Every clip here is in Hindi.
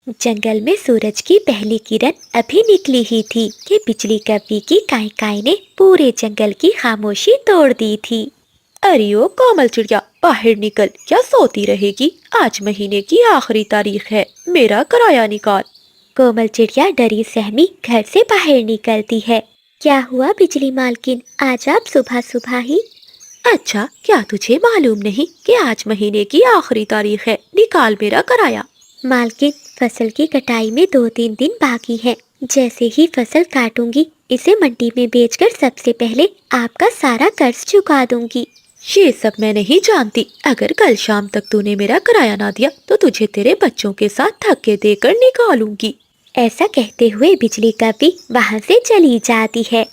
जंगल में सूरज की पहली किरण अभी निकली ही थी कि बिजली कव्वी की काई काई ने पूरे जंगल की खामोशी तोड़ दी थी। अरे ओ कोमल चिड़िया, बाहर निकल, क्या सोती रहेगी? आज महीने की आखिरी तारीख है, मेरा किराया निकाल। कोमल चिड़िया डरी सहमी घर से बाहर निकलती है। क्या हुआ बिजली मालकिन, आज आप सुबह सुबह ही? अच्छा, क्या तुझे मालूम नहीं कि आज महीने की आखिरी तारीख है? निकाल मेरा किराया। मालकिन, फसल की कटाई में 2-3 दिन बाकी है। जैसे ही फसल काटूंगी इसे मंडी में बेचकर सबसे पहले आपका सारा कर्ज चुका दूंगी। ये सब मैं नहीं जानती। अगर कल शाम तक तूने मेरा किराया ना दिया तो तुझे तेरे बच्चों के साथ धक्के देकर निकालूंगी। ऐसा कहते हुए बिजली कव्वी वहां से चली जाती है।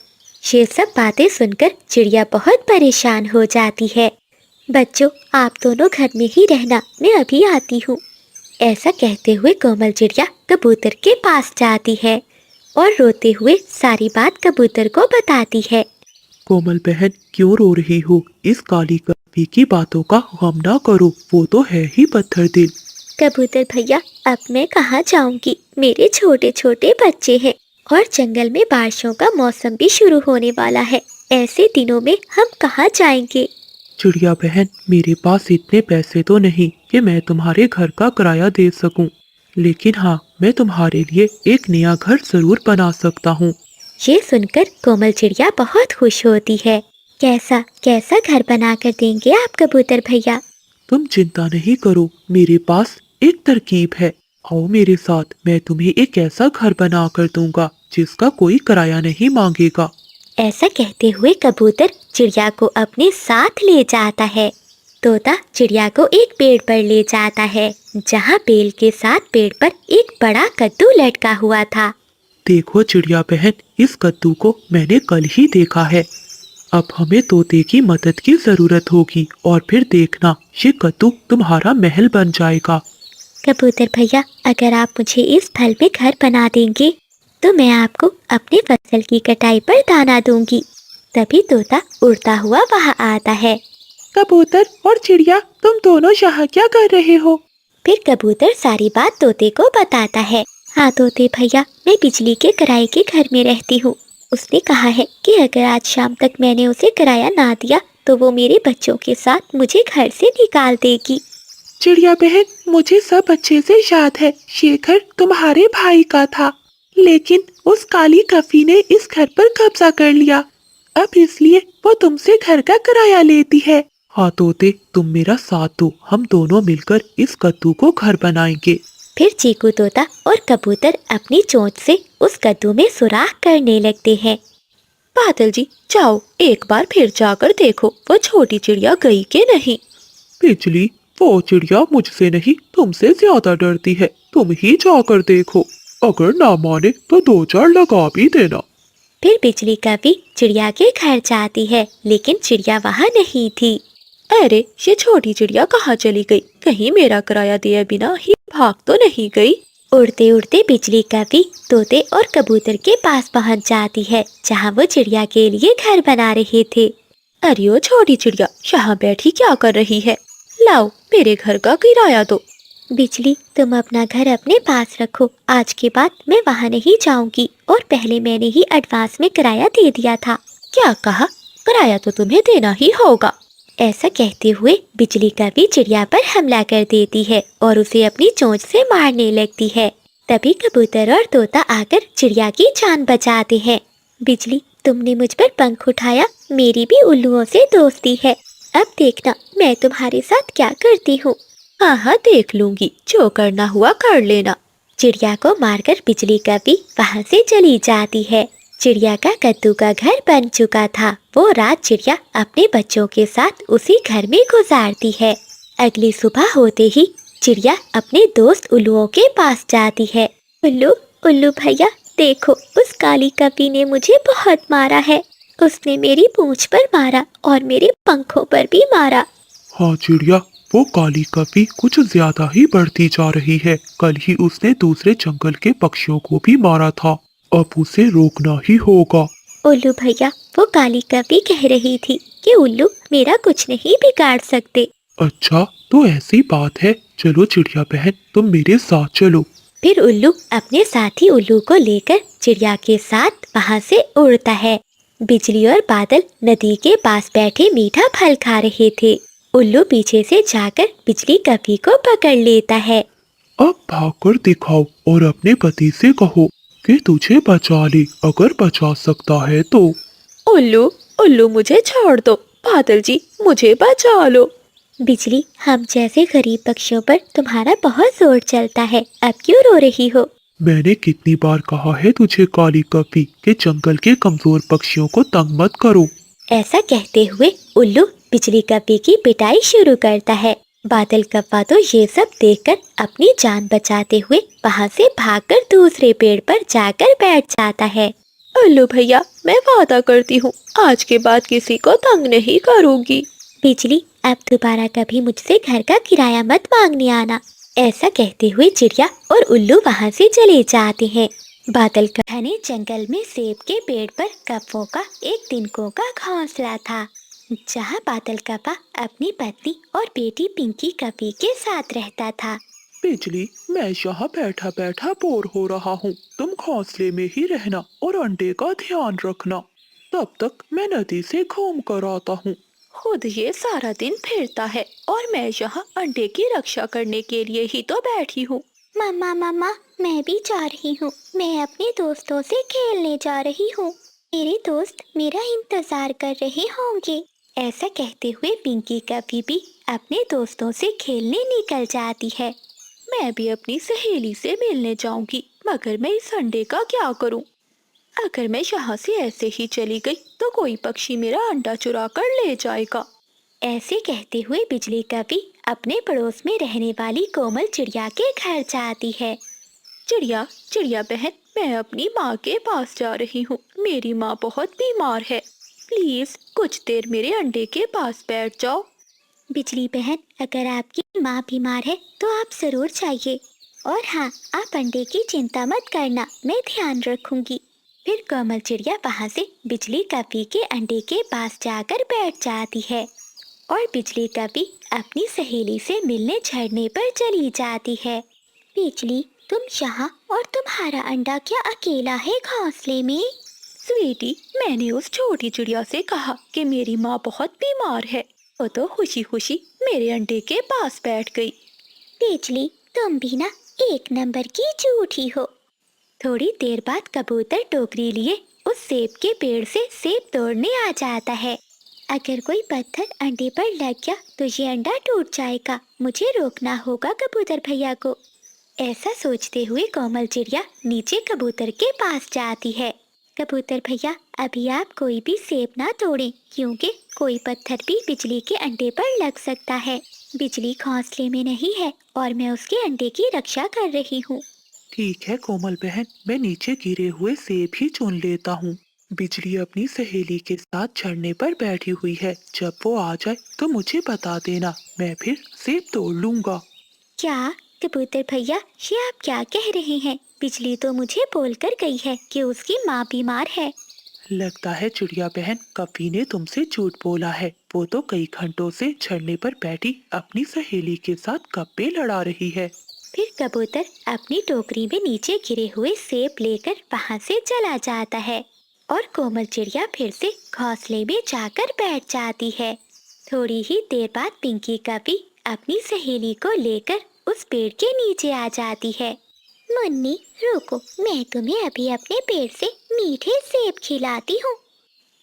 ये सब बातें सुनकर चिड़िया बहुत परेशान हो जाती है। बच्चों, आप दोनों घर में ही रहना, मैं अभी आती हूँ। ऐसा कहते हुए कोमल चिड़िया कबूतर के पास जाती है और रोते हुए सारी बात कबूतर को बताती है। कोमल बहन, क्यों रो रही हो? इस काली कवि की बातों का गम ना करो, वो तो है ही पत्थर दिल। कबूतर भैया, अब मैं कहाँ जाऊंगी? मेरे छोटे छोटे बच्चे हैं और जंगल में बारिशों का मौसम भी शुरू होने वाला है। ऐसे दिनों में हम कहाँ जाएंगे? चिड़िया बहन, मेरे पास इतने पैसे तो नहीं कि मैं तुम्हारे घर का किराया दे सकूं, लेकिन हाँ, मैं तुम्हारे लिए एक नया घर जरूर बना सकता हूँ। ये सुनकर कोमल चिड़िया बहुत खुश होती है। कैसा कैसा घर बनाकर देंगे आप कबूतर भैया? तुम चिंता नहीं करो, मेरे पास एक तरकीब है। आओ मेरे साथ, मैं तुम्हें एक ऐसा घर बना कर दूंगा जिसका कोई किराया नहीं मांगेगा। ऐसा कहते हुए कबूतर चिड़िया को अपने साथ ले जाता है। तोता चिड़िया को एक पेड़ पर ले जाता है, जहाँ बेल के साथ पेड़ पर एक बड़ा कद्दू लटका हुआ था। देखो चिड़िया बहन, इस कद्दू को मैंने कल ही देखा है। अब हमें तोते की मदद की जरूरत होगी और फिर देखना, ये कद्दू तुम्हारा महल बन जाएगा। कबूतर भैया, अगर आप मुझे इस फल में घर बना देंगे तो मैं आपको अपने फसल की कटाई पर दाना दूंगी। तभी तोता उड़ता हुआ वहां आता है। कबूतर और चिड़िया, तुम दोनों यहाँ क्या कर रहे हो? फिर कबूतर सारी बात तोते को बताता है। हाँ तोते भैया, मैं बिजली के किराए के घर में रहती हूँ। उसने कहा है कि अगर आज शाम तक मैंने उसे किराया ना दिया तो वो मेरे बच्चों के साथ मुझे घर से निकाल देगी। चिड़िया बहन, मुझे सब अच्छे से याद है, ये घर तुम्हारे भाई का था, लेकिन उस काली कफी ने इस घर पर कब्जा कर लिया। अब इसलिए वो तुमसे घर का किराया लेती है। हाँ तोते, तुम मेरा साथ दो, हम दोनों मिलकर इस कद्दू को घर बनाएंगे। फिर चीकू तोता और कबूतर अपनी चोंच से उस कद्दू में सुराख करने लगते हैं। बादल जी, जाओ एक बार फिर जाकर देखो वो छोटी चिड़िया गई के नहीं। बिजली, वो चिड़िया मुझसे नहीं तुमसे ज्यादा डरती है, तुम ही जाकर देखो। अगर ना माने तो 2-4 लगा भी देना। फिर बिजली कव्वी चिड़िया के घर जाती है, लेकिन चिड़िया वहाँ नहीं थी। अरे, ये छोटी चिड़िया कहाँ चली गई? कहीं मेरा किराया दिए बिना ही भाग तो नहीं गई? उड़ते उड़ते बिजली कव्वी तोते और कबूतर के पास पहुँच जाती है, जहाँ वो चिड़िया के लिए घर बना रहे थे। अरे ओ छोटी चिड़िया, यहाँ बैठी क्या कर रही है? लाओ मेरे घर का किराया दो। बिजली, तुम अपना घर अपने पास रखो, आज के बाद मैं वहाँ नहीं जाऊंगी और पहले मैंने ही एडवांस में किराया दे दिया था। क्या कहा? किराया तो तुम्हें देना ही होगा। ऐसा कहते हुए बिजली कव्वी चिड़िया पर हमला कर देती है और उसे अपनी चोंच से मारने लगती है। तभी कबूतर और तोता आकर चिड़िया की जान बचाते हैं। बिजली, तुमने मुझ पर पंख उठाया, मेरी भी उल्लुओं से दोस्ती है। अब देखना मैं तुम्हारे साथ क्या करती हूँ। हाँ हाँ, देख लूंगी, जो करना हुआ कर लेना। चिड़िया को मारकर बिजली कव्वी वहाँ से चली जाती है। चिड़िया का कद्दू का घर बन चुका था। वो रात चिड़िया अपने बच्चों के साथ उसी घर में गुजारती है। अगली सुबह होते ही चिड़िया अपने दोस्त उल्लुओं के पास जाती है। उल्लू, उल्लू भैया, देखो उस काली कव्वी ने मुझे बहुत मारा है। उसने मेरी पूंछ पर मारा और मेरे पंखों पर भी मारा। हाँ चिड़िया, वो काली कवि कुछ ज्यादा ही बढ़ती जा रही है। कल ही उसने दूसरे जंगल के पक्षियों को भी मारा था, अब उसे रोकना ही होगा। उल्लू भैया, वो काली कव्वी कह रही थी कि उल्लू मेरा कुछ नहीं बिगाड़ सकते। अच्छा, तो ऐसी बात है, चलो चिड़िया बहन, तुम मेरे साथ चलो। फिर उल्लू अपने साथी उल्लू को लेकर चिड़िया के साथ वहाँ से उड़ता है। बिजली और बादल नदी के पास बैठे मीठा फल खा रहे थे। उल्लू पीछे से जाकर बिजली कभी को पकड़ लेता है। अब भागकर दिखाओ और अपने पति से कहो कि तुझे बचा ले, अगर बचा सकता है तो। उल्लू उल्लू मुझे छोड़ दो, बादल जी मुझे बचा लो। बिजली, हम जैसे गरीब पक्षियों पर तुम्हारा बहुत जोर चलता है, अब क्यों रो रही हो? मैंने कितनी बार कहा है तुझे काली कपी के जंगल के कमजोर पक्षियों को तंग मत करो। ऐसा कहते हुए उल्लू बिजली कपी की पिटाई शुरू करता है। बादल कप्पा तो ये सब देखकर अपनी जान बचाते हुए वहाँ से भागकर दूसरे पेड़ पर जाकर बैठ जाता है। उल्लू भैया, मैं वादा करती हूँ आज के बाद किसी को तंग नहीं करूँगी। बिजली, अब दोबारा कभी मुझसे घर का किराया मत मांगने आना। ऐसा कहते हुए चिड़िया और उल्लू वहाँ से चले जाते हैं। बादल का घने जंगल में सेब के पेड़ पर कप्पों का एक तिनकों का घोंसला था, जहाँ बादल कप्पा अपनी पत्नी और बेटी पिंकी कपी के साथ रहता था। बिजली, मैं यहाँ बैठा बैठा बोर हो रहा हूँ, तुम घोंसले में ही रहना और अंडे का ध्यान रखना। तब तक मैं नदी से घूम कर आता हूँ। खुद ये सारा दिन फिरता है और मैं यहाँ अंडे की रक्षा करने के लिए ही तो बैठी हूँ। मम्मा मम्मा, मैं भी जा रही हूँ। मैं अपने दोस्तों से खेलने जा रही हूँ। मेरे दोस्त मेरा इंतजार कर रहे होंगे। ऐसा कहते हुए पिंकी कभी भी अपने दोस्तों से खेलने निकल जाती है। मैं भी अपनी सहेली से मिलने जाऊंगी, मगर मैं इस अंडे का क्या करूं? अगर मैं यहाँ से ऐसे ही चली गई तो कोई पक्षी मेरा अंडा चुरा कर ले जाएगा। ऐसे कहते हुए बिजली कभी अपने पड़ोस में रहने वाली कोमल चिड़िया के घर जाती है। चिड़िया चिड़िया बहन, मैं अपनी माँ के पास जा रही हूँ। मेरी माँ बहुत बीमार है, प्लीज कुछ देर मेरे अंडे के पास बैठ जाओ। बिजली बहन, अगर आपकी माँ बीमार है तो आप जरूर जाइए। और हाँ, आप अंडे की चिंता मत करना, मैं ध्यान रखूंगी। फिर कोमल चिड़िया वहाँ से बिजली कपी के अंडे के पास जाकर बैठ जाती है और बिजली कपी अपनी सहेली से मिलने झरने पर चली जाती है। बिजली, तुम यहाँ और तुम्हारा अंडा क्या अकेला है घोंसले में? स्वीटी, मैंने उस छोटी चिड़िया से कहा कि मेरी माँ बहुत बीमार है, वो तो खुशी खुशी मेरे अंडे के पास बैठ गई। बिजली, तुम भी ना एक नंबर की झूठी हो। थोड़ी देर बाद कबूतर टोकरी लिए उस सेब के पेड़ से सेब तोड़ने आ जाता है। अगर कोई पत्थर अंडे पर लग गया तो ये अंडा टूट जाएगा, मुझे रोकना होगा कबूतर भैया को। ऐसा सोचते हुए कोमल चिड़िया नीचे कबूतर के पास जाती है। कबूतर भैया, अभी आप कोई भी सेब ना तोड़ें, क्योंकि कोई पत्थर भी बिजली के अंडे पर लग सकता है। बिजली घोंसले में नहीं है और मैं उसके अंडे की रक्षा कर रही हूँ। ठीक है कोमल बहन, मैं नीचे गिरे हुए सेब ही चुन लेता हूँ। बिजली अपनी सहेली के साथ झरने पर बैठी हुई है, जब वो आ जाए तो मुझे बता देना, मैं फिर सेब तोड़ लूंगा। क्या कबूतर भैया, ये आप क्या कह रहे हैं? बिजली तो मुझे बोलकर गई है कि उसकी माँ बीमार है। लगता है चिड़िया बहन कपी ने तुमसे झूठ बोला है। वो तो कई घंटों से झरने पर बैठी अपनी सहेली के साथ गप्पे लड़ा रही है। फिर कबूतर अपनी टोकरी में नीचे गिरे हुए सेब लेकर वहाँ से चला जाता है और कोमल चिड़िया फिर से घोंसले में जाकर बैठ जाती है। थोड़ी ही देर बाद पिंकी कपी अपनी सहेली को लेकर उस पेड़ के नीचे आ जाती है। मुन्नी रुको, मैं तुम्हें अभी अपने पेड़ से मीठे सेब खिलाती हूँ।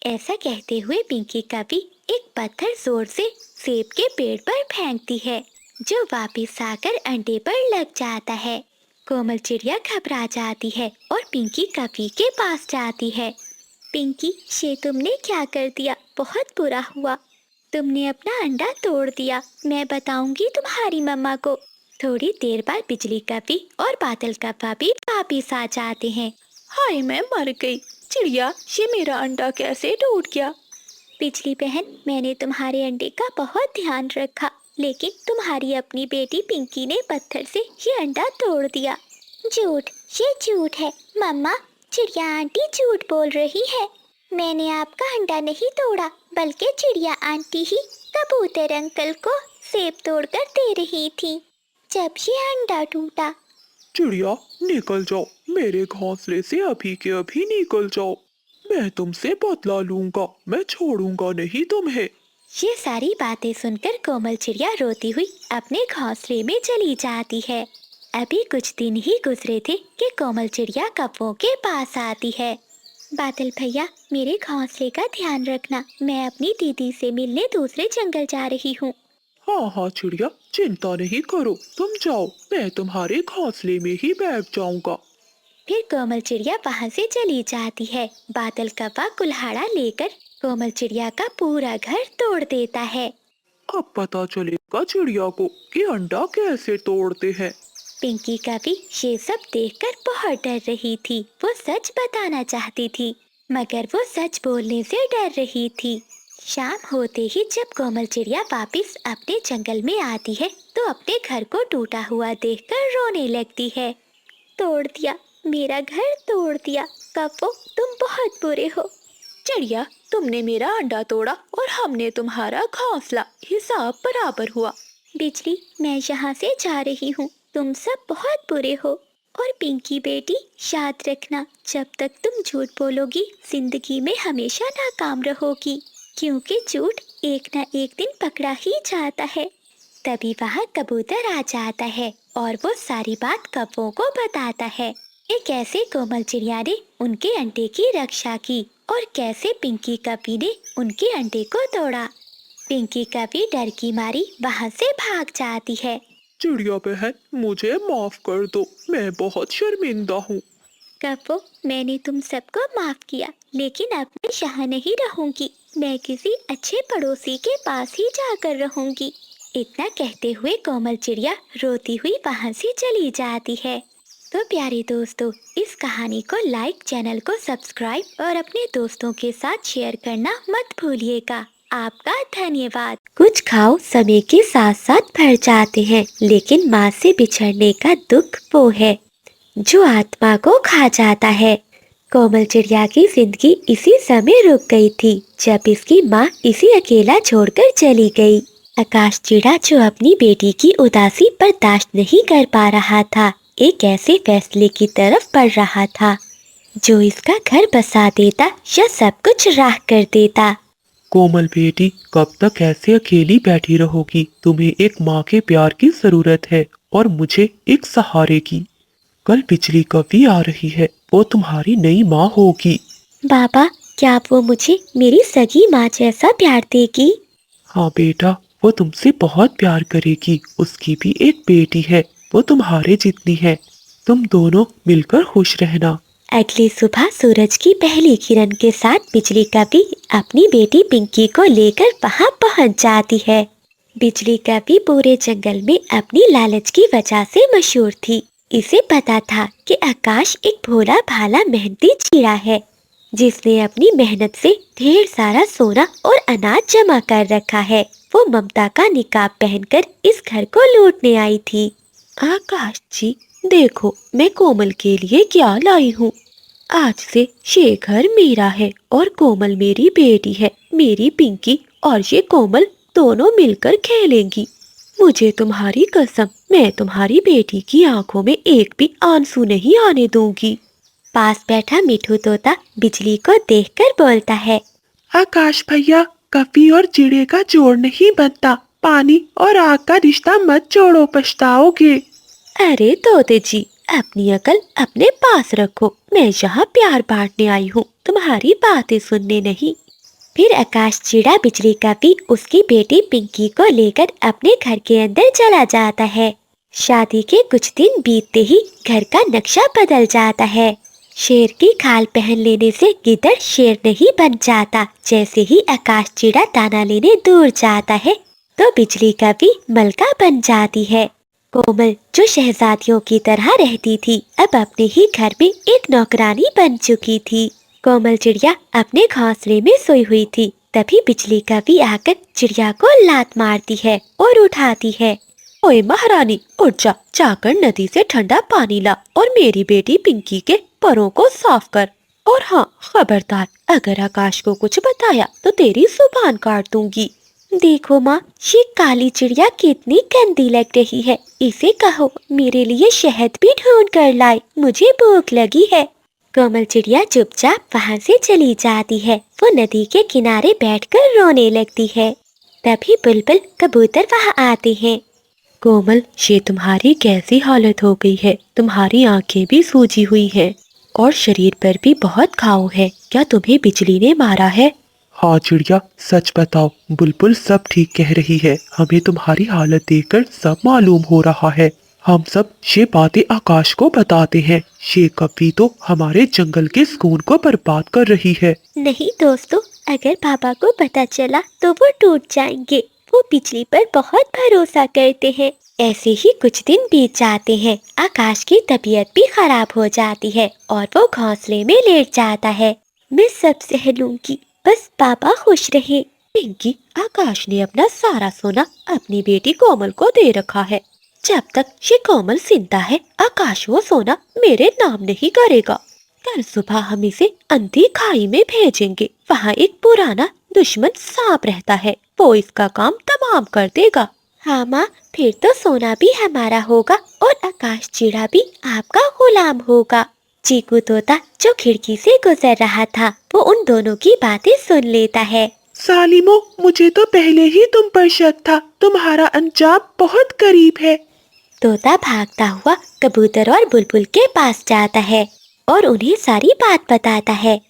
ऐसा कहते हुए पिंकी कपी एक पत्थर जोर से सेब के पेड़ पर फेंकती है, जो वापस आकर अंडे पर लग जाता है। कोमल चिड़िया घबरा जाती है और पिंकी कपी के पास जाती है। पिंकी, ये तुमने क्या कर दिया? बहुत बुरा हुआ, तुमने अपना अंडा तोड़ दिया। मैं बताऊंगी तुम्हारी मम्मा को। थोड़ी देर बाद बिजली कपी और बादल कप्पा भी वापिस आ जाते हैं। हाय, मैं मर गई। चिड़िया, ये मेरा अंडा कैसे टूट गया? बिजली बहन, मैंने तुम्हारे अंडे का बहुत ध्यान रखा, लेकिन तुम्हारी अपनी बेटी पिंकी ने पत्थर से ये अंडा तोड़ दिया। झूठ, ये झूठ है मम्मा। चिड़िया आंटी झूठ बोल रही है। मैंने आपका अंडा नहीं तोड़ा, बल्कि चिड़िया आंटी ही कबूतर अंकल को सेब तोड़कर दे रही थी। जब ये अंडा टूटा चिड़िया निकल जाओ, मेरे घोंसले से अभी के अभी निकल जाओ। मैं तुमसे बदला लूंगा, मैं छोड़ूंगा नहीं तुम्हें। ये सारी बातें सुनकर कोमल चिड़िया रोती हुई अपने घोंसले में चली जाती है। अभी कुछ दिन ही गुजरे थे कि कोमल चिड़िया कौवों के पास आती है। बादल भैया, मेरे घोंसले का ध्यान रखना, मैं अपनी दीदी से मिलने दूसरे जंगल जा रही हूँ। हाँ हाँ चिड़िया, चिंता नहीं करो, तुम जाओ, मैं तुम्हारे घोंसले में ही बैठ जाऊंगा। फिर कोमल चिड़िया वहाँ से चली जाती है। बादल कौवा कुल्हाड़ा लेकर कोमल चिड़िया का पूरा घर तोड़ देता है। अब पता चलेगा चिड़िया को कि अंडा कैसे तोड़ते हैं। पिंकी का भी ये सब देखकर बहुत डर रही थी। वो सच बताना चाहती थी, मगर वो सच बोलने से डर रही थी। शाम होते ही जब कोमल चिड़िया वापस अपने जंगल में आती है तो अपने घर को टूटा हुआ देखकर रोने लगती है। तोड़ दिया, मेरा घर तोड़ दिया। कौवो, तुम बहुत बुरे हो। चिड़िया, तुमने मेरा अंडा तोड़ा और हमने तुम्हारा घोंसला, हिसाब बराबर हुआ। बिजली, मैं यहाँ से जा रही हूँ, तुम सब बहुत बुरे हो। और पिंकी बेटी, याद रखना, जब तक तुम झूठ बोलोगी जिंदगी में हमेशा नाकाम रहोगी, क्योंकि झूठ एक न एक दिन पकड़ा ही जाता है। तभी वहाँ कबूतर आ जाता है और वो सारी बात कौवों को बताता है कि कैसे कोमल चिड़िया ने उनके अंडे की रक्षा की और कैसे पिंकी कपी ने उनके अंडे को तोड़ा। पिंकी कपी डर की मारी वहाँ से भाग जाती है। चिड़िया बहन, मुझे माफ कर दो, मैं बहुत शर्मिंदा हूँ। कौवो, मैंने तुम सबको माफ किया, लेकिन अब मैं यहाँ नहीं रहूंगी। मैं किसी अच्छे पड़ोसी के पास ही जाकर रहूंगी। इतना कहते हुए कोमल चिड़िया रोती हुई वहाँ से चली जाती है। तो प्यारे दोस्तों, इस कहानी को लाइक, चैनल को सब्सक्राइब और अपने दोस्तों के साथ शेयर करना मत भूलिएगा। आपका धन्यवाद। कुछ घाव समय के साथ साथ भर जाते हैं, लेकिन माँ से बिछड़ने का दुख वो है जो आत्मा को खा जाता है। कोमल चिड़िया की जिंदगी इसी समय रुक गई थी जब इसकी माँ इसे अकेला छोड़कर चली गई। आकाश चिड़ा, जो अपनी बेटी की उदासी बर्दाश्त नहीं कर पा रहा था, एक ऐसे फैसले की तरफ बढ़ रहा था जो इसका घर बसा देता या सब कुछ राख कर देता। कोमल बेटी, कब तक ऐसे अकेली बैठी रहोगी? तुम्हें एक माँ के प्यार की जरूरत है और मुझे एक सहारे की। कल बिजली कभी आ रही है, वो तुम्हारी नई माँ होगी। बाबा, क्या वो मुझे मेरी सगी माँ जैसा प्यार देगी? हाँ बेटा, वो तुमसे बहुत प्यार करेगी। उसकी भी एक बेटी है, वो तुम्हारे जितनी है। तुम दोनों मिलकर खुश रहना। अगली सुबह सूरज की पहली किरण के साथ बिजली कभी अपनी बेटी पिंकी को लेकर वहां पहुंच जाती है। बिजली कभी पूरे जंगल में अपनी लालच की वजह से मशहूर थी। इसे पता था कि आकाश एक भोला भाला मेहनती चिड़ा है, जिसने अपनी मेहनत से ढेर सारा सोना और अनाज जमा कर रखा है। वो ममता का निकाब पहनकर इस घर को लूटने आई थी। आकाश जी, देखो मैं कोमल के लिए क्या लाई हूँ। आज से ये घर मेरा है और कोमल मेरी बेटी है। मेरी पिंकी और ये कोमल दोनों मिलकर खेलेंगी। मुझे तुम्हारी कसम, मैं तुम्हारी बेटी की आंखों में एक भी आंसू नहीं आने दूंगी। पास बैठा मिठू तोता बिजली को देखकर बोलता है, आकाश भैया, कपी और चिड़े का जोड़ नहीं बनता। पानी और आग का रिश्ता मत जोड़ो, पछताओगे। अरे तोते जी, अपनी अकल अपने पास रखो। मैं यहाँ प्यार बांटने आई हूँ, तुम्हारी बातें सुनने नहीं। फिर आकाश चिड़ा बिजली का भी उसकी बेटी पिंकी को लेकर अपने घर के अंदर चला जाता है। शादी के कुछ दिन बीतते ही घर का नक्शा बदल जाता है। शेर की खाल पहन लेने से गिद्दड़ शेर नहीं बन जाता। जैसे ही आकाश चिड़ा दाना लेने दूर जाता है तो बिजली का भी मलका बन जाती है। कोमल, जो शहजादियों की तरह रहती थी, अब अपने ही घर में एक नौकरानी बन चुकी थी। कोमल चिड़िया अपने घोंसले में सोई हुई थी। तभी बिजली का भी आकर चिड़िया को लात मारती है और उठाती है। ओए महारानी, उठ जा, जाकर नदी से ठंडा पानी ला और मेरी बेटी पिंकी के परों को साफ कर। और हाँ, खबरदार, अगर आकाश को कुछ बताया तो तेरी जुबान काट दूंगी। देखो माँ, ये काली चिड़िया कितनी गंदी लग रही है। इसे कहो मेरे लिए शहद भी ढूंढ कर लाए, मुझे भूख लगी है। कोमल चिड़िया चुपचाप वहाँ से चली जाती है। वो नदी के किनारे बैठकर रोने लगती है। तभी बुलबुल कबूतर वहाँ आते हैं। कोमल, ये तुम्हारी कैसी हालत हो गई है? तुम्हारी आंखें भी सूजी हुई हैं और शरीर पर भी बहुत घाव है। क्या तुम्हें बिजली ने मारा है? हाँ चिड़िया, सच बताओ, बुलबुल सब ठीक कह रही है। हमें तुम्हारी हालत देखकर सब मालूम हो रहा है। हम सब ये बातें आकाश को बताते हैं। ये कभी तो हमारे जंगल के सुकून को बर्बाद कर रही है। नहीं दोस्तों, अगर पापा को पता चला तो वो टूट जाएंगे। वो बिजली पर बहुत भरोसा करते हैं। ऐसे ही कुछ दिन बीत जाते हैं। आकाश की तबीयत भी खराब हो जाती है और वो घोंसले में लेट जाता है। मैं सब सह लूंगी, बस पापा खुश रहे। पिंकी, आकाश ने अपना सारा सोना अपनी बेटी कोमल को दे रखा है। जब तक ये कोमल जिंदा है, आकाश वो सोना मेरे नाम नहीं करेगा। कल सुबह हम इसे अंधी खाई में भेजेंगे। वहाँ एक पुराना दुश्मन सांप रहता है, वो इसका काम तमाम कर देगा। हाँ माँ, फिर तो सोना भी हमारा होगा और आकाश चिड़ा भी आपका गुलाम होगा। चीकू तोता जो खिड़की से गुजर रहा था, वो उन दोनों की बातें सुन लेता है। सालिमो, मुझे तो पहले ही तुम पर शक था। तुम्हारा अंजाम बहुत करीब है। तोता भागता हुआ कबूतर और बुलबुल के पास जाता है और उन्हें सारी बात बताता है।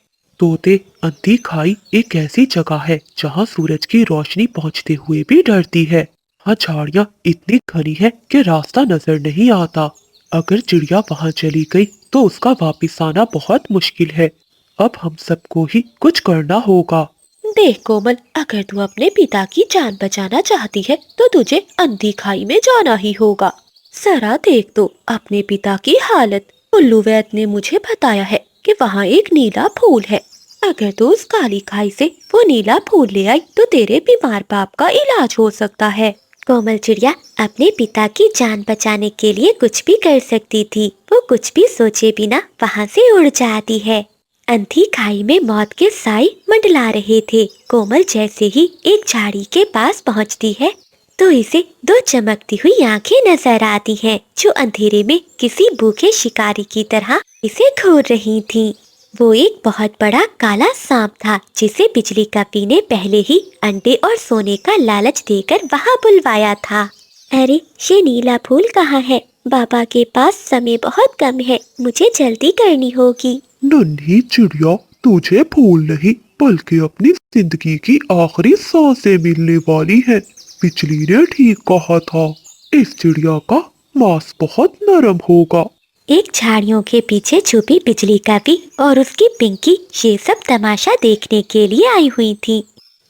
तोते, अंधी खाई एक ऐसी जगह है जहाँ सूरज की रोशनी पहुँचते हुए भी डरती है। हाँ, झाड़ियाँ इतनी घनी है कि रास्ता नजर नहीं आता। अगर चिड़िया वहाँ चली गई तो उसका वापिस आना बहुत मुश्किल है। अब हम सबको ही कुछ करना होगा। देख कोमल, अगर तू अपने पिता की जान बचाना चाहती है तो तुझे अंधी खाई में जाना ही होगा। जरा देख तो अपने पिता की हालत। उल्लू वैद ने मुझे बताया है कि वहाँ एक नीला फूल है। अगर तू उस काली खाई से वो नीला फूल ले आई तो तेरे बीमार बाप का इलाज हो सकता है। कोमल चिड़िया अपने पिता की जान बचाने के लिए कुछ भी कर सकती थी। वो कुछ भी सोचे बिना वहाँ से उड़ जाती है। अंधी खाई में मौत के साए मंडला रहे थे। कोमल जैसे ही एक झाड़ी के पास पहुँचती है तो इसे दो चमकती हुई आंखें नजर आती हैं, जो अंधेरे में किसी भूखे शिकारी की तरह इसे घूर रही थीं। वो एक बहुत बड़ा काला सांप था, जिसे बिजली कपी ने पहले ही अंडे और सोने का लालच देकर वहाँ बुलवाया था। अरे, ये नीला फूल कहाँ है? बाबा के पास समय बहुत कम है, मुझे जल्दी करनी होगी। नन्ही चिड़िया, तुझे फूल नहीं बल्कि अपनी जिंदगी की आखिरी सांसें मिलने वाली है। बिजली ने ठीक कहा था, इस चिड़िया का मांस बहुत नरम होगा। एक झाड़ियों के पीछे छुपी बिजली कपी और उसकी पिंकी ये सब तमाशा देखने के लिए आई हुई थी।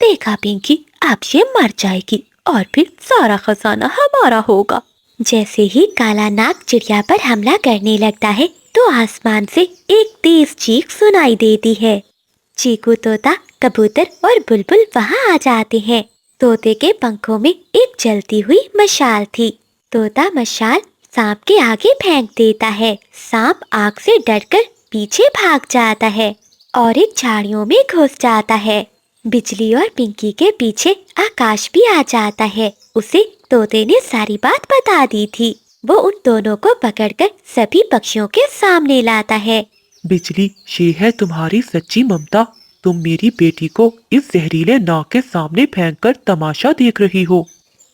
देखा पिंकी, अब ये मर जाएगी और फिर सारा खजाना हमारा होगा। जैसे ही काला नाग चिड़िया पर हमला करने लगता है तो आसमान से एक तेज चीख सुनाई देती है। चीकू तोता, कबूतर और बुलबुल वहाँ आ जाते हैं। तोते के पंखों में एक जलती हुई मशाल थी। तोता मशाल सांप के आगे फेंक देता है। सांप आग से डरकर पीछे भाग जाता है और एक झाड़ियों में घुस जाता है। बिजली और पिंकी के पीछे आकाश भी आ जाता है। उसे तोते ने सारी बात बता दी थी। वो उन दोनों को पकड़कर सभी पक्षियों के सामने लाता है। बिजली, ये है तुम्हारी सच्ची ममता। तुम मेरी बेटी को इस जहरीले नाग के सामने फेंककर तमाशा देख रही हो।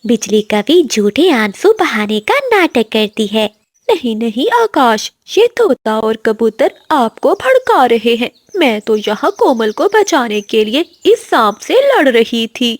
बिजली कभी झूठे आंसू बहाने का नाटक करती है। नहीं नहीं आकाश, ये तोता और कबूतर आपको भड़का रहे हैं। मैं तो यहाँ कोमल को बचाने के लिए इस सांप से लड़ रही थी।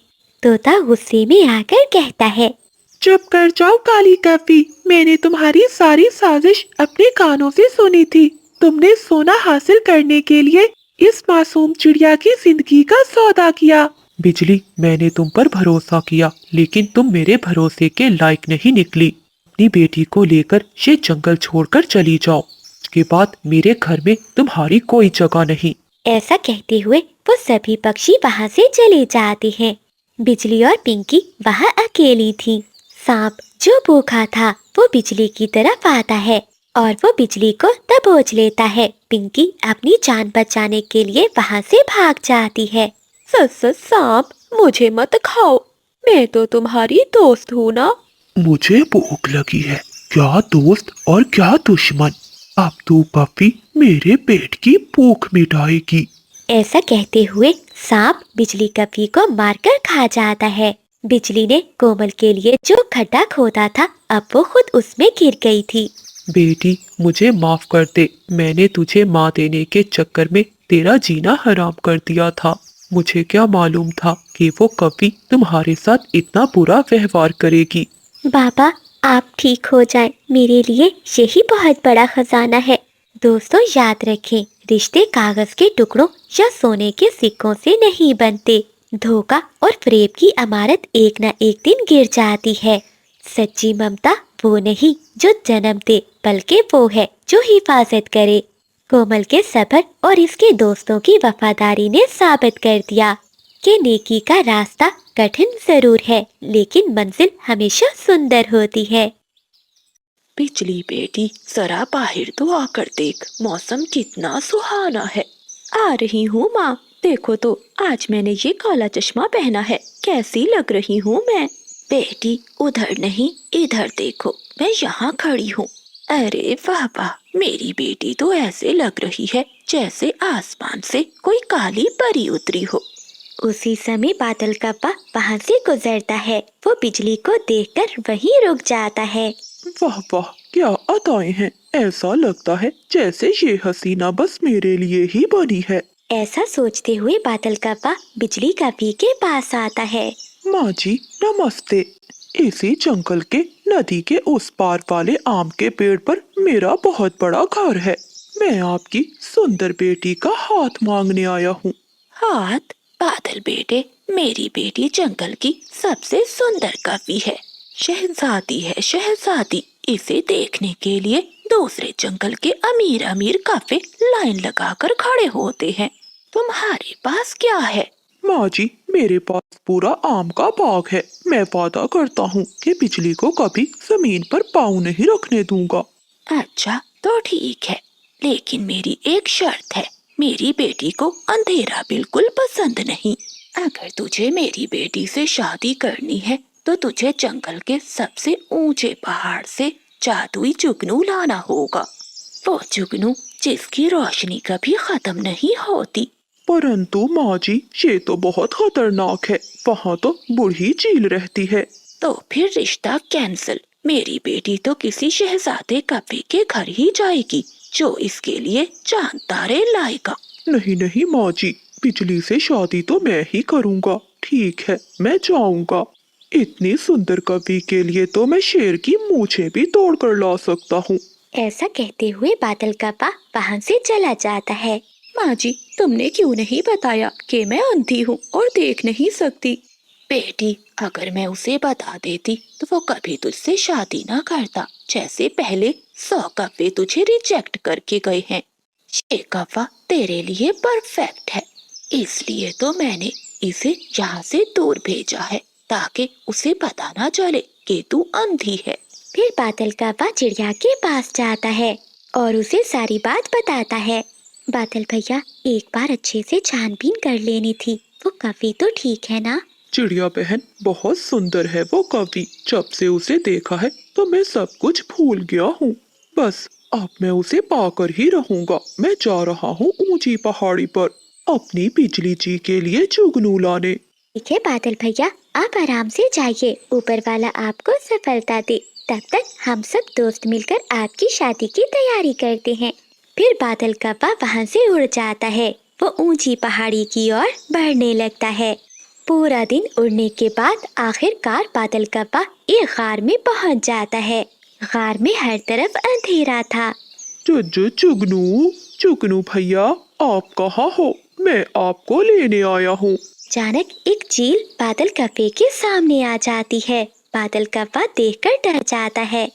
तोता गुस्से में आकर कहता है, चुप कर जाओ काली कपी, मैंने तुम्हारी सारी साजिश अपने कानों से सुनी थी। तुमने सोना हासिल करने के लिए इस मासूम चिड़िया की जिंदगी का सौदा किया। बिजली, मैंने तुम पर भरोसा किया, लेकिन तुम मेरे भरोसे के लायक नहीं निकली। अपनी बेटी को लेकर ये जंगल छोड़कर चली जाओ। उसके बाद मेरे घर में तुम्हारी कोई जगह नहीं। ऐसा कहते हुए वो सभी पक्षी वहाँ से चले जाते हैं। बिजली और पिंकी वहाँ अकेली थी। सांप जो भूखा था वो बिजली की तरफ आता है और वो बिजली को दबोच लेता है। पिंकी अपनी जान बचाने के लिए वहाँ से भाग जाती है। सस सांप, मुझे मत खाओ। मैं तो तुम्हारी दोस्त हूँ ना। मुझे भूख लगी है, क्या दोस्त और क्या दुश्मन। अब तू कभी मेरे पेट की भूख मिटाएगी। ऐसा कहते हुए सांप बिजली कपी को मारकर खा जाता है। बिजली ने कोमल के लिए जो खड्डा खोदा था, अब वो खुद उसमें गिर गई थी। बेटी, मुझे माफ कर दे। मैंने तुझे माँ देने के चक्कर में तेरा जीना हराम कर दिया था। मुझे क्या मालूम था कि वो कभी तुम्हारे साथ इतना बुरा व्यवहार करेगी। बाबा, आप ठीक हो जाएं, मेरे लिए यही बहुत बड़ा खजाना है। दोस्तों, याद रखें, रिश्ते कागज के टुकड़ों या सोने के सिक्कों से नहीं बनते। धोखा और फरेब की इमारत एक न एक दिन गिर जाती है। सच्ची ममता वो नहीं जो जन्म दे, बल्कि वो है जो हिफाजत करे। कोमल के सब्र और इसके दोस्तों की वफादारी ने साबित कर दिया कि नेकी का रास्ता कठिन जरूर है, लेकिन मंजिल हमेशा सुंदर होती है। बिजली बेटी, जरा बाहर तो आकर देख, मौसम कितना सुहाना है। आ रही हूँ माँ, देखो तो आज मैंने ये काला चश्मा पहना है, कैसी लग रही हूँ मैं। बेटी, उधर नहीं इधर देखो, मैं यहाँ खड़ी हूँ। अरे वाह वाह, मेरी बेटी तो ऐसे लग रही है जैसे आसमान से कोई काली परी उतरी हो। उसी समय बादल का पा वहाँ से गुजरता है। वो बिजली को देखकर वहीं रुक जाता है। वाह वाह, क्या अदाएं हैं। ऐसा लगता है जैसे ये हसीना बस मेरे लिए ही बनी है। ऐसा सोचते हुए बादल का पा बिजली कपी के पास आता है। माँ जी, नमस्ते। इसी जंगल के नदी के उस पार वाले आम के पेड़ पर मेरा बहुत बड़ा घर है। मैं आपकी सुंदर बेटी का हाथ मांगने आया हूँ। हाथ? बादल बेटे, मेरी बेटी जंगल की सबसे सुंदर कवि है, शहजादी है शहजादी। इसे देखने के लिए दूसरे जंगल के अमीर अमीर काफे लाइन लगाकर खड़े होते हैं। तुम्हारे पास क्या है? माँ जी, मेरे पास पूरा आम का बाग है। मैं वादा करता हूँ कि बिजली को कभी जमीन पर पाँव नहीं रखने दूंगा। अच्छा तो ठीक है, लेकिन मेरी एक शर्त है। मेरी बेटी को अंधेरा बिल्कुल पसंद नहीं। अगर तुझे मेरी बेटी से शादी करनी है तो तुझे जंगल के सबसे ऊंचे पहाड़ से जादुई जुगनू लाना होगा। वो जुगनू जिसकी रोशनी कभी खत्म नहीं होती। परंतु माँ जी, ये तो बहुत खतरनाक है। वहाँ तो बूढ़ी चील रहती है। तो फिर रिश्ता कैंसिल। मेरी बेटी तो किसी शहजादे कपे के घर ही जाएगी जो इसके लिए चांद तारे लाएगा। नहीं नहीं माँ जी, बिजली से शादी तो मैं ही करूँगा। ठीक है, मैं जाऊँगा। इतनी सुंदर कवि के लिए तो मैं शेर की मूछें भी तोड़ कर ला सकता हूँ। ऐसा कहते हुए बादल का पा वहाँ से चला जाता है। माँ जी, तुमने क्यों नहीं बताया कि मैं अंधी हूँ और देख नहीं सकती? बेटी, अगर मैं उसे बता देती तो वो कभी तुझसे शादी ना करता। जैसे पहले 100 कव्वे तुझे रिजेक्ट करके गए हैं, ये कव्वा तेरे लिए परफेक्ट है। इसलिए तो मैंने इसे यहाँ से दूर भेजा है, ताकि उसे पता ना चले कि तू अंधी है। फिर बादल का पा चिड़िया के पास जाता है और उसे सारी बात बताता है। बादल भैया, एक बार अच्छे से छानबीन कर लेनी थी। वो कवि तो ठीक है ना? चिड़िया बहन, बहुत सुंदर है वो कवि। जब से उसे देखा है तो मैं सब कुछ भूल गया हूँ। बस अब मैं उसे पाकर ही रहूंगा। मैं जा रहा हूँ ऊंची पहाड़ी पर अपनी बिजली जी के लिए जुगनू लाने। ठीक है बादल भैया, आप आराम से जाइए। ऊपर वाला आपको सफलता दे। तब तक हम सब दोस्त मिलकर आपकी शादी की तैयारी करते हैं। फिर बादल का पा वहाँ से उड़ जाता है। वो ऊंची पहाड़ी की ओर बढ़ने लगता है। पूरा दिन उड़ने के बाद आखिरकार बादल का पा एक गार में पहुँच जाता है। गार में हर तरफ अंधेरा था। जुगनू, जुगनू भैया, आप कहाँ हो? मैं आपको लेने आया हूँ। अचानक एक चील बादल कप्पे के सामने आ जाती है। बादल कप्पा देखकर डर जाता है।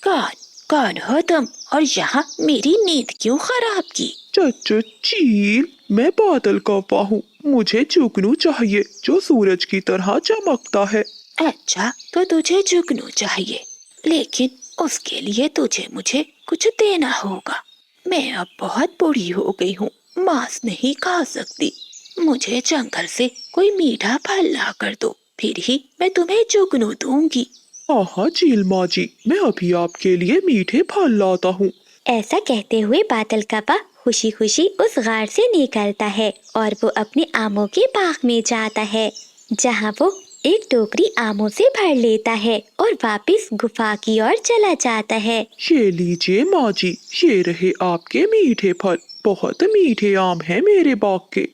कौन हो तुम और यहाँ मेरी नींद क्यों खराब की? चील, मैं बादल कौवा हूँ। मुझे जुगनू चाहिए जो सूरज की तरह चमकता है। अच्छा, तो तुझे जुगनू चाहिए, लेकिन उसके लिए तुझे मुझे कुछ देना होगा। मैं अब बहुत बूढ़ी हो गई हूँ, मांस नहीं खा सकती। मुझे जंगल से कोई मीठा फल ला कर दो, फिर ही मैं तुम्हें जुगनू दूंगी। हाँ हाँ चील माँ जी, मैं अभी आपके लिए मीठे फल लाता हूँ। ऐसा कहते हुए बादल कप्पा खुशी खुशी उस गार से निकलता है और वो अपने आमों के बाग में जाता है, जहाँ वो एक टोकरी आमों से भर लेता है और वापस गुफा की ओर चला जाता है। ये लीजिए माँ जी, ये रहे आपके मीठे फल। बहुत मीठे आम हैं मेरे बाग के।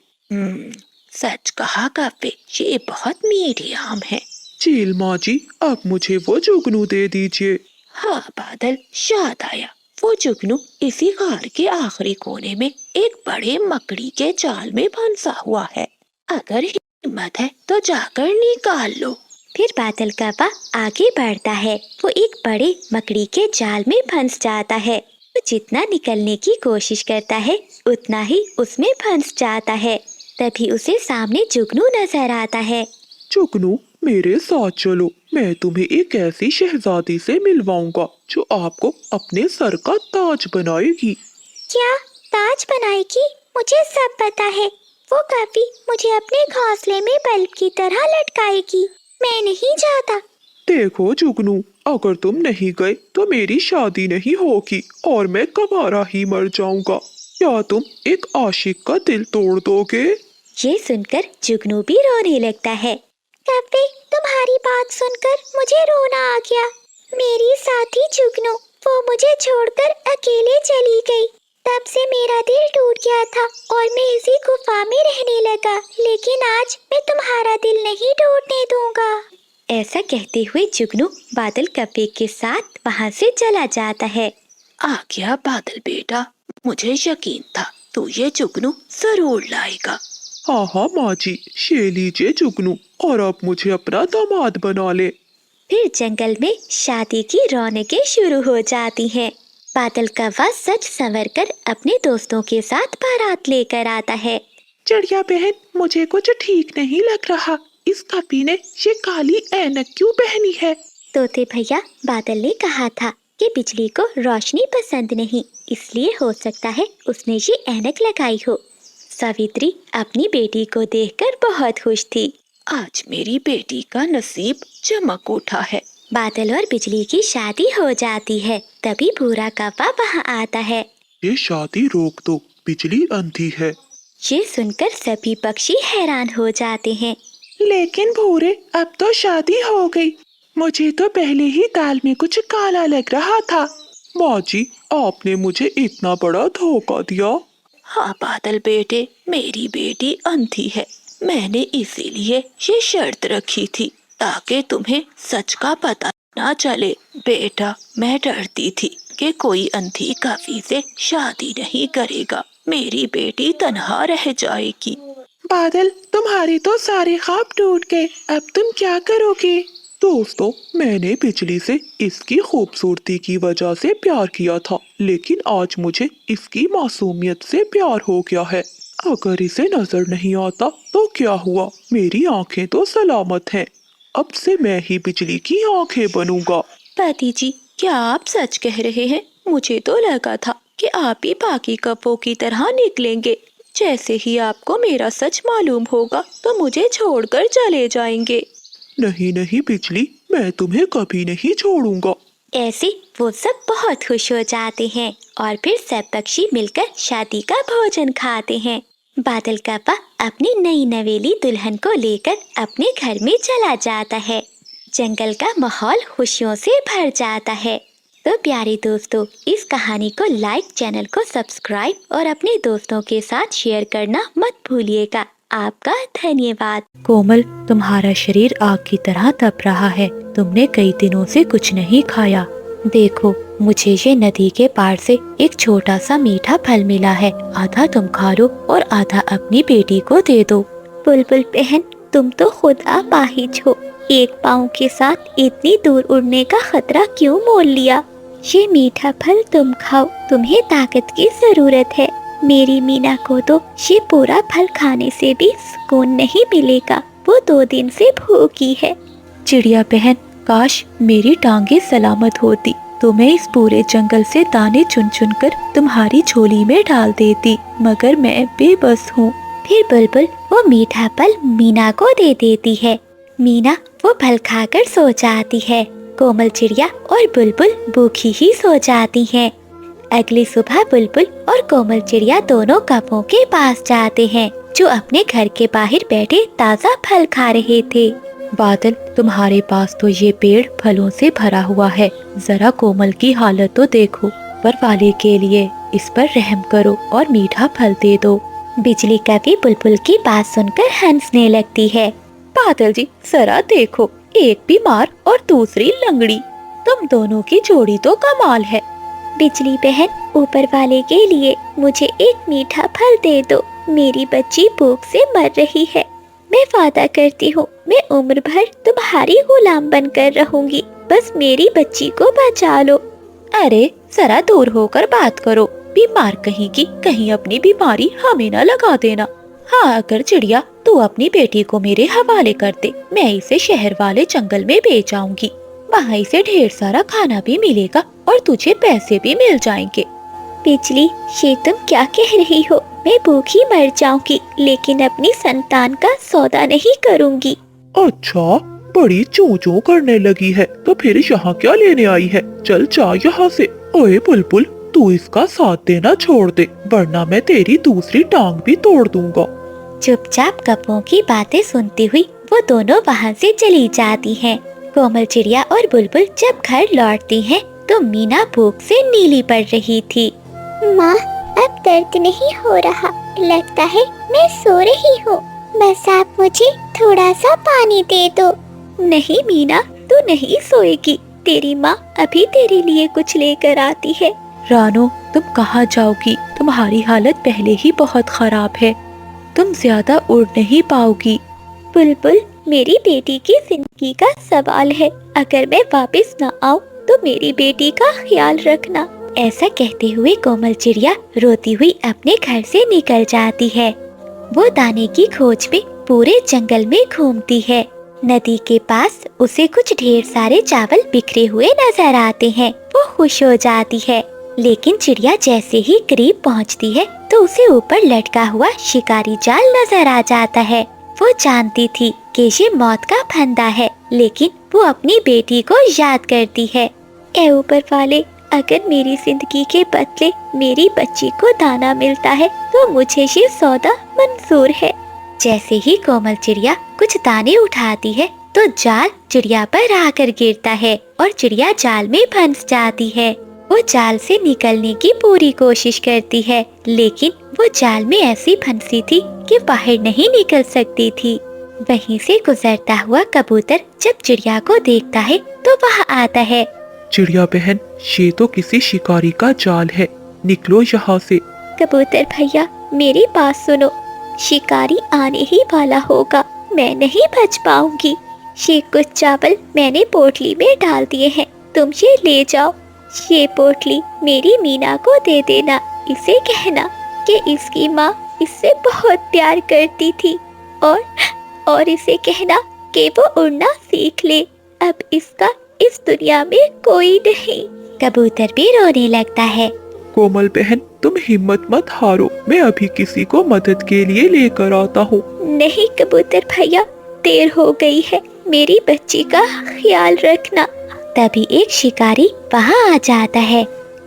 सच कहा कप्पे, ये बहुत मीठे आम है। चील माँ जी, अब मुझे वो जुगनू दे दीजिए। हाँ बादल, याद आया, वो जुगनू इसी गार के आखिरी कोने में एक बड़े मकड़ी के जाल में फंसा हुआ है। अगर हिम्मत है तो जाकर निकाल लो। फिर बादल कप्पा आगे बढ़ता है। वो एक बड़े मकड़ी के जाल में फंस जाता है। वो जितना निकलने की कोशिश करता है उतना ही उसमें फंस जाता है। तभी उसे सामने जुगनू नजर आता है। जुगनू, मेरे साथ चलो, मैं तुम्हें एक ऐसी शहजादी से मिलवाऊंगा जो आपको अपने सर का ताज बनाएगी। क्या ताज बनाएगी? मुझे सब पता है। वो कभी मुझे अपने घोंसले में बल्ब की तरह लटकाएगी। मैं नहीं जाता। देखो जुगनू, अगर तुम नहीं गए तो मेरी शादी नहीं होगी और मैं कबारा ही मर जाऊंगा। क्या तुम एक आशिक का दिल तोड़ दोगे? ये सुनकर जुगनू भी रोने लगता है। कभी तुम्हारी बात सुनकर मुझे रोना आ गया। मेरी साथी जुगनू, वो मुझे छोड़कर अकेले चली गई। तब से मेरा दिल टूट गया था और मैं इसी गुफा में रहने लगा। लेकिन आज मैं तुम्हारा दिल नहीं टूटने दूंगा। ऐसा कहते हुए जुगनू बादल कप्पे के साथ वहाँ से चला जाता है। आ गया बादल बेटा, मुझे यकीन था तू ये जुगनू जरूर लाएगा। हाँ हाँ माँ जी, ये लीजिए जुगनू, और अब मुझे अपना दामाद बना ले। फिर जंगल में शादी की रौनकें शुरू हो जाती हैं। बादल कौवा सच संवर कर अपने दोस्तों के साथ बारात लेकर आता है। चिड़िया बहन, मुझे कुछ ठीक नहीं लग रहा। इस कपी ने ये काली ऐनक क्यों पहनी है? तोते भैया, बादल ने कहा था कि बिजली को रोशनी पसंद नहीं, इसलिए हो सकता है उसने ये ऐनक लगाई हो। सावित्री अपनी बेटी को देखकर बहुत खुश थी। आज मेरी बेटी का नसीब चमक उठा है। बादल और बिजली की शादी हो जाती है। तभी भूरा कौवा वहाँ आता है। ये शादी रोक दो, बिजली अंधी है। ये सुनकर सभी पक्षी हैरान हो जाते हैं। लेकिन भूरे, अब तो शादी हो गई। मुझे तो पहले ही दाल में कुछ काला लग रहा था। माँ जी, आपने मुझे इतना बड़ा धोखा दिया। हाँ बादल बेटे, मेरी बेटी अंधी है। मैंने इसीलिए ये शर्त रखी थी ताकि तुम्हें सच का पता ना चले। बेटा, मैं डरती थी कि कोई अंधी कवि से शादी नहीं करेगा, मेरी बेटी तन्हा रह जाएगी। बादल, तुम्हारे तो सारे ख्वाब टूट गए। अब तुम क्या करोगे? दोस्तों, मैंने बिजली से इसकी खूबसूरती की वजह से प्यार किया था, लेकिन आज मुझे इसकी मासूमियत से प्यार हो गया है। अगर इसे नजर नहीं आता तो क्या हुआ, मेरी आंखें तो सलामत हैं। अब से मैं ही बिजली की आंखें बनूंगा। पति जी, क्या आप सच कह रहे हैं? मुझे तो लगा था कि आप ही बाकी कपों की तरह निकलेंगे। जैसे ही आपको मेरा सच मालूम होगा तो मुझे छोड़कर चले जाएंगे। नहीं नहीं बिजली, मैं तुम्हें कभी नहीं छोड़ूंगा। ऐसे वो सब बहुत खुश हो जाते हैं और फिर सब पक्षी मिलकर शादी का भोजन खाते हैं। बादल कौवा अपनी नई नवेली दुल्हन को लेकर अपने घर में चला जाता है। जंगल का माहौल खुशियों से भर जाता है। तो प्यारे दोस्तों, इस कहानी को लाइक, चैनल को सब्सक्राइब और अपने दोस्तों के साथ शेयर करना मत भूलिएगा। आपका धन्यवाद। कोमल, तुम्हारा शरीर आग की तरह तप रहा है। तुमने कई दिनों से कुछ नहीं खाया। देखो, मुझे ये नदी के पार से एक छोटा सा मीठा फल मिला है। आधा तुम खा लो और आधा अपनी बेटी को दे दो। बुलबुल बहन, तुम तो खुद अपाहिज हो। एक पाँव के साथ इतनी दूर उड़ने का खतरा क्यों मोल लिया? ये मीठा फल तुम खाओ, तुम्हें ताकत की जरूरत है। मेरी मीना को तो ये पूरा फल खाने से भी सुकून नहीं मिलेगा। वो 2 दिन से भूखी है। चिड़िया बहन, काश मेरी टांगे सलामत होती तो मैं इस पूरे जंगल से दाने चुन चुन कर तुम्हारी झोली में डाल देती, मगर मैं बेबस हूँ। फिर बुलबुल वो मीठा फल मीना को दे देती है। मीना वो फल खाकर सो जाती है। कोमल चिड़िया और बुलबुल भूखी ही सो जाती हैं। अगली सुबह बुलबुल और कोमल चिड़िया दोनों कौवों के पास जाते हैं जो अपने घर के बाहर बैठे ताज़ा फल खा रहे थे। बादल, तुम्हारे पास तो ये पेड़ फलों से भरा हुआ है, जरा कोमल की हालत तो देखो। ऊपर वाले के लिए इस पर रहम करो और मीठा फल दे दो। बिजली कभी बुलबुल की बात सुनकर हंसने लगती है। बादल जी, जरा देखो, एक बीमार और दूसरी लंगड़ी, तुम दोनों की जोड़ी तो कमाल है। बिजली बहन, ऊपर वाले के लिए मुझे एक मीठा फल दे दो। मेरी बच्ची भूख से मर रही है। मैं वादा करती हूँ मैं उम्र भर तुम्हारी गुलाम बनकर रहूंगी। बस मेरी बच्ची को बचा लो। अरे जरा दूर होकर बात करो, बीमार कहीं की कहीं अपनी बीमारी हमें न लगा देना। हाँ, अगर चिड़िया तू अपनी बेटी को मेरे हवाले कर दे, मैं इसे शहर वाले जंगल में बेच आऊंगी। वहाँ इसे ढेर सारा खाना भी मिलेगा और तुझे पैसे भी मिल जाएंगे। बिजली, ये तुम क्या कह रही हो? मैं भूखी मर जाऊंगी लेकिन अपनी संतान का सौदा नहीं करूंगी। अच्छा, बड़ी चूं चूं करने लगी है, तो फिर यहाँ क्या लेने आई है? चल जा यहाँ से। ओए बुलबुल, तू इसका साथ देना छोड़ दे, वरना मैं तेरी दूसरी टांग भी तोड़ दूंगा। चुपचाप कौवों की बातें सुनती हुई वो दोनों वहाँ से चली जाती हैं। कोमल चिड़िया और बुलबुल जब घर लौटती हैं, तो मीना भूख से नीली पड़ रही थी। माँ, अब दर्द नहीं हो रहा, लगता है मैं सो रही हूँ। बस आप मुझे थोड़ा सा पानी दे दो। नहीं मीना, तू नहीं सोएगी। तेरी माँ अभी तेरे लिए कुछ लेकर आती है। रानो, तुम कहाँ जाओगी? तुम्हारी हालत पहले ही बहुत खराब है, तुम ज्यादा उड़ नहीं पाओगी। बुलबुल, मेरी बेटी की जिंदगी का सवाल है। अगर मैं वापस न आऊँ तो मेरी बेटी का ख्याल रखना। ऐसा कहते हुए कोमल चिड़िया रोती हुई अपने घर से निकल जाती है। वो दाने की खोज में पूरे जंगल में घूमती है। नदी के पास उसे कुछ ढेर सारे चावल बिखरे हुए नजर आते हैं। वो खुश हो जाती है, लेकिन चिड़िया जैसे ही करीब पहुंचती है तो उसे ऊपर लटका हुआ शिकारी जाल नजर आ जाता है। वो जानती थी कि ये मौत का फंदा है, लेकिन वो अपनी बेटी को याद करती है। ए ऊपर वाले, अगर मेरी जिंदगी के बदले मेरी बच्ची को दाना मिलता है तो मुझे ये सौदा मंजूर है। जैसे ही कोमल चिड़िया कुछ दाने उठाती है तो जाल चिड़िया पर आकर गिरता है और चिड़िया जाल में फंस जाती है। वो जाल से निकलने की पूरी कोशिश करती है, लेकिन वो जाल में ऐसी फंसी थी कि बाहर नहीं निकल सकती थी। वहीं से गुजरता हुआ कबूतर जब चिड़िया को देखता है तो वह आता है। चिड़िया बहन, ये तो किसी शिकारी का जाल है, निकलो यहाँ से। कबूतर भैया, मेरी बात सुनो। शिकारी आने ही वाला होगा, मैं नहीं बच पाऊंगी। ये कुछ चावल मैंने पोटली में डाल दिए हैं, तुम ये ले जाओ। ये पोटली मेरी मीना को दे देना। इसे कहना कि इसकी माँ इससे बहुत प्यार करती थी और इसे कहना कि वो उड़ना सीख ले। अब इसका इस दुनिया में कोई नहीं। कबूतर भी रोने लगता है। कोमल बहन, तुम हिम्मत मत हारो, मैं अभी किसी को मदद के लिए लेकर आता हूँ। नहीं कबूतर भैया, देर हो गई है, मेरी बच्ची का ख्याल रखना। तभी एक शिकारी वहाँ आ जाता है।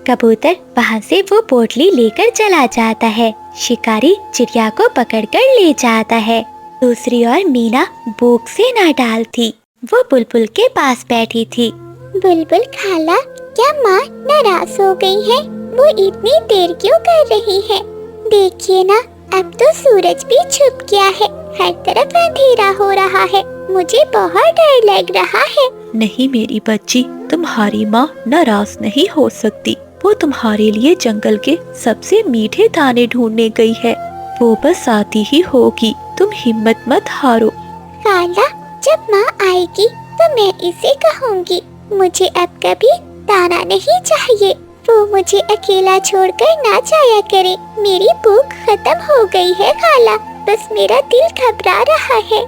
कबूतर वहाँ से वो पोटली लेकर चला जाता है। शिकारी चिड़िया को पकड़कर ले जाता है। दूसरी ओर मीना भूख से न डाल थी। वो बुलबुल के पास बैठी थी। बुलबुल खाला, क्या माँ नाराज हो गई है? वो इतनी देर क्यों कर रही है? देखिए ना, अब तो सूरज भी छुप गया है, हर तरफ अंधेरा हो रहा है, मुझे बहुत डर लग रहा है। नहीं मेरी बच्ची, तुम्हारी माँ नाराज नहीं हो सकती। वो तुम्हारे लिए जंगल के सबसे मीठे दाने ढूंढने गई है, वो बस आती ही होगी, तुम हिम्मत मत हारो। खाला, जब माँ आएगी तो मैं इसे कहूँगी मुझे अब कभी दाना नहीं चाहिए। वो मुझे अकेला छोड़कर ना जाया करे। मेरी भूख खत्म हो गई है खाला, बस मेरा दिल घबरा रहा है।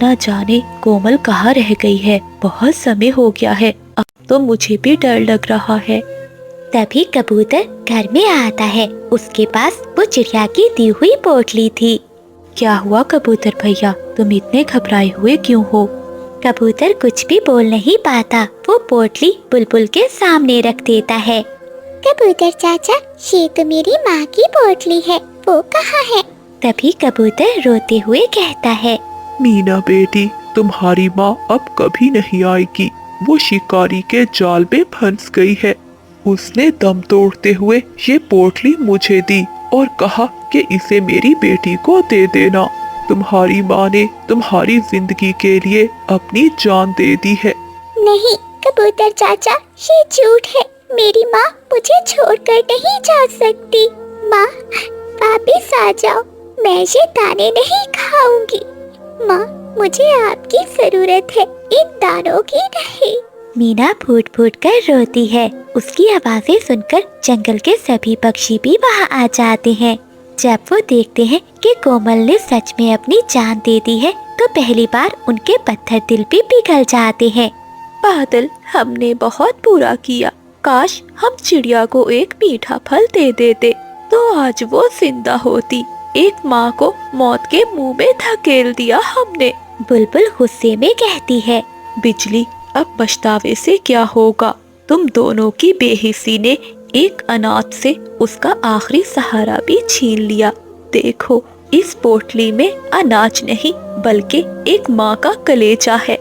न जाने कोमल कहाँ रह गई है, बहुत समय हो गया है, अब तो मुझे भी डर लग रहा है। तभी कबूतर घर में आता है। उसके पास वो चिड़िया की दी हुई पोटली थी। क्या हुआ कबूतर भैया, तुम इतने घबराए हुए क्यों हो? कबूतर कुछ भी बोल नहीं पाता। वो पोटली बुलबुल के सामने रख देता है। कबूतर चाचा, ये तो मेरी माँ की पोटली है, वो कहाँ है? तभी कबूतर रोते हुए कहता है, मीना बेटी, तुम्हारी माँ अब कभी नहीं आएगी। वो शिकारी के जाल में फंस गई है। उसने दम तोड़ते हुए ये पोटली मुझे दी और कहा कि इसे मेरी बेटी को दे देना। तुम्हारी माँ ने तुम्हारी जिंदगी के लिए अपनी जान दे दी है। नहीं कबूतर चाचा, ये झूठ है। मेरी माँ मुझे छोड़कर नहीं जा सकती। माँ वापिस आ जाओ, मैं ये दाने नहीं खाऊंगी। माँ, मुझे आपकी जरूरत है, इन दानों की नहीं। मीना फूट फूट कर रोती है। उसकी आवाजें सुनकर जंगल के सभी पक्षी भी वहाँ आ जाते हैं। जब वो देखते हैं कि कोमल ने सच में अपनी जान दे दी है, तो पहली बार उनके पत्थर दिल भी पिघल जाते हैं। बादल, हमने बहुत बुरा किया। काश हम चिड़िया को एक मीठा फल दे देते, तो आज वो जिंदा होती। एक माँ को मौत के मुंह में धकेल दिया हमने। बुलबुल गुस्से में कहती है, बिजली, अब पछतावे से क्या होगा? तुम दोनों की बेहिसी ने एक अनाथ से उसका आखिरी सहारा भी छीन लिया। देखो, इस पोटली में अनाज नहीं बल्कि एक माँ का कलेजा है,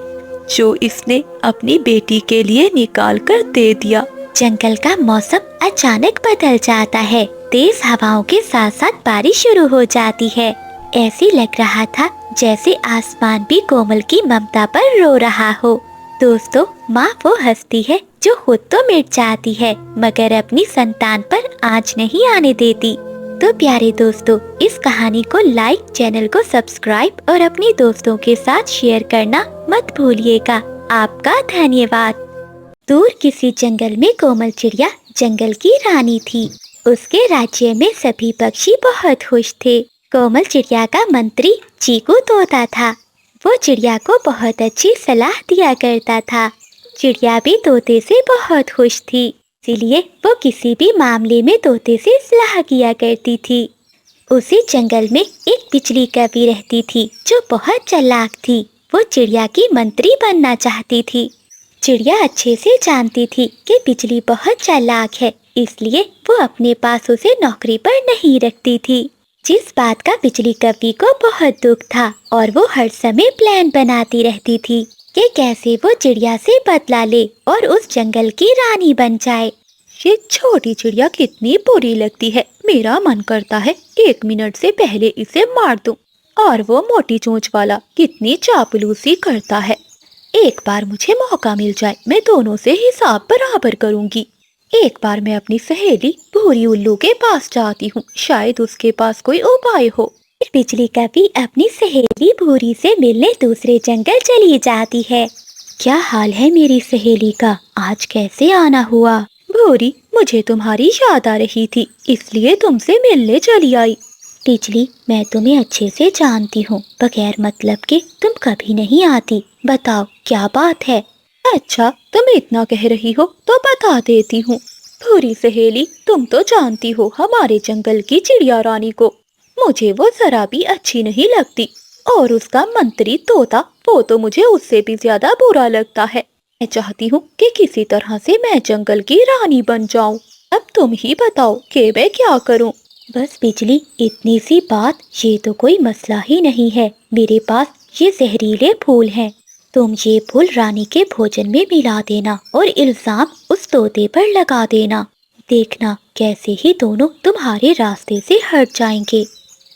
जो इसने अपनी बेटी के लिए निकाल कर दे दिया। जंगल का मौसम अचानक बदल जाता है। तेज हवाओं के साथ साथ बारिश शुरू हो जाती है। ऐसे लग रहा था जैसे आसमान भी कोमल की ममता पर रो रहा हो। दोस्तों, माँ वो हस्ती है जो खुद तो मिट जाती है, मगर अपनी संतान पर आँच नहीं आने देती। तो प्यारे दोस्तों, इस कहानी को लाइक, चैनल को सब्सक्राइब और अपने दोस्तों के साथ शेयर करना मत भूलिएगा। आपका धन्यवाद। दूर किसी जंगल में कोमल चिड़िया जंगल की रानी थी। उसके राज्य में सभी पक्षी बहुत खुश थे। कोमल चिड़िया का मंत्री चीकू तोता था। वो चिड़िया को बहुत अच्छी सलाह दिया करता था। चिड़िया भी तोते से बहुत खुश थी, इसीलिए वो किसी भी मामले में तोते से सलाह किया करती थी। उसी जंगल में एक बिजली कवि रहती थी जो बहुत चालाक थी। वो चिड़िया की मंत्री बनना चाहती थी। चिड़िया अच्छे से जानती थी कि बिजली बहुत चालाक है, इसलिए वो अपने पास उसे नौकरी पर नहीं रखती थी। जिस बात का बिजली कवि को बहुत दुख था और वो हर समय प्लान बनाती रहती थी कि कैसे वो चिड़िया से बदला ले और उस जंगल की रानी बन जाए। ये छोटी चिड़िया कितनी बुरी लगती है। मेरा मन करता है 1 मिनट से पहले इसे मार दूं। और वो मोटी चोंच वाला कितनी चापलूसी करता है। एक बार मुझे मौका मिल जाए, मैं दोनों से हिसाब बराबर करूंगी। एक बार मैं अपनी सहेली भूरी उल्लू के पास जाती हूँ, शायद उसके पास कोई उपाय हो। फिर बिजली कवि अपनी सहेली भूरी से मिलने दूसरे जंगल चली जाती है। क्या हाल है मेरी सहेली का? आज कैसे आना हुआ? भूरी, मुझे तुम्हारी याद आ रही थी, इसलिए तुमसे मिलने चली आई। बिजली, मैं तुम्हें अच्छे से जानती हूँ, बगैर मतलब के तुम कभी नहीं आती। बताओ क्या बात है? अच्छा, तुम इतना कह रही हो तो बता देती हूँ। भूरी सहेली, तुम तो जानती हो हमारे जंगल की चिड़िया रानी को। मुझे वो जरा भी अच्छी नहीं लगती। और उसका मंत्री तोता, वो तो मुझे उससे भी ज्यादा बुरा लगता है। मैं चाहती हूँ कि किसी तरह से मैं जंगल की रानी बन जाऊँ। अब तुम ही बताओ कि मैं क्या करूँ। बस बिजली, इतनी सी बात, ये तो कोई मसला ही नहीं है। मेरे पास ये जहरीले फूल हैं। तुम ये फूल रानी के भोजन में मिला देना और इल्जाम उस तोते पर लगा देना। देखना कैसे ही दोनों तुम्हारे रास्ते से हट जाएंगे।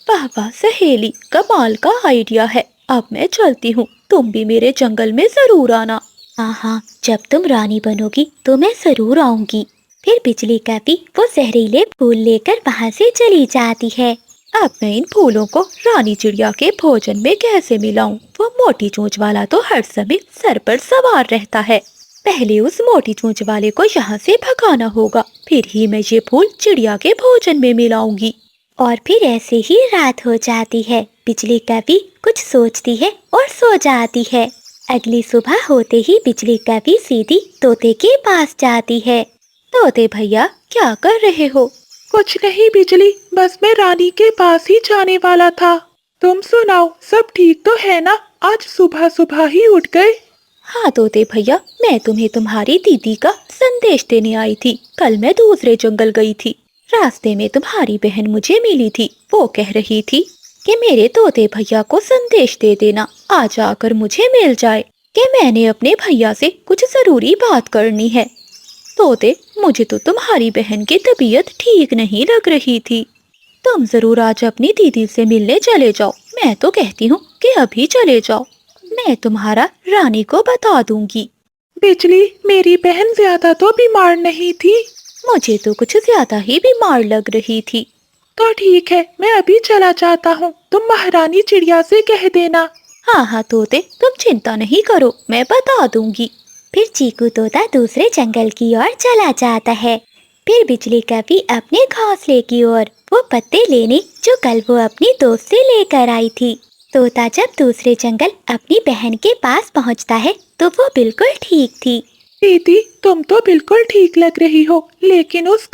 वाह वाह सहेली, कमाल का आइडिया है। अब मैं चलती हूँ, तुम भी मेरे जंगल में जरूर आना। हाँ हाँ, जब तुम रानी बनोगी तो मैं जरूर आऊंगी। फिर बिजली कवि वो जहरीले फूल लेकर वहाँ से चली जाती है। अब मैं इन फूलों को रानी चिड़िया के भोजन में कैसे मिलाऊं? वो मोटी चोंच वाला तो हर समय सर पर सवार रहता है। पहले उस मोटी चोंच वाले को यहाँ से भगाना होगा, फिर ही मैं ये फूल चिड़िया के भोजन में मिलाऊंगी। और फिर ऐसे ही रात हो जाती है। बिजली कवि कुछ सोचती है और सो जाती है। अगली सुबह होते ही बिजली कवि सीधी तोते के पास जाती है। तोते भैया, क्या कर रहे हो? कुछ नहीं बिजली, बस मैं रानी के पास ही जाने वाला था। तुम सुनाओ, सब ठीक तो है ना? आज सुबह सुबह ही उठ गए। हाँ तोते भैया, मैं तुम्हें तुम्हारी दीदी का संदेश देने आई थी। कल मैं दूसरे जंगल गई थी। रास्ते में तुम्हारी बहन मुझे मिली थी। वो कह रही थी कि मेरे तोते भैया को संदेश दे देना, आज आकर मुझे मिल जाए, कि मैंने अपने भैया से कुछ जरूरी बात करनी है। तोते, मुझे तो तुम्हारी बहन की तबीयत ठीक नहीं लग रही थी। तुम जरूर आज अपनी दीदी से मिलने चले जाओ। मैं तो कहती हूँ कि अभी चले जाओ। मैं तुम्हारा रानी को बता दूंगी। बिजली, मेरी बहन ज्यादा तो बीमार नहीं थी। मुझे तो कुछ ज्यादा ही बीमार लग रही थी। तो ठीक है, मैं अभी चला जाता हूँ। तुम महारानी चिड़िया से कह देना। हाँ हाँ तोते, तुम चिंता नहीं करो, मैं बता दूंगी। फिर चीकू तोता दूसरे जंगल की ओर चला जाता है। फिर बिजली कभी अपने घोंसले की ओर वो पत्ते लेने जो कल वो अपनी दोस्त से लेकर आई थी। तोता जब दूसरे जंगल अपनी बहन के पास पहुंचता है तो वो बिल्कुल ठीक थी। दीदी, तुम तो बिल्कुल ठीक लग रही हो, लेकिन उस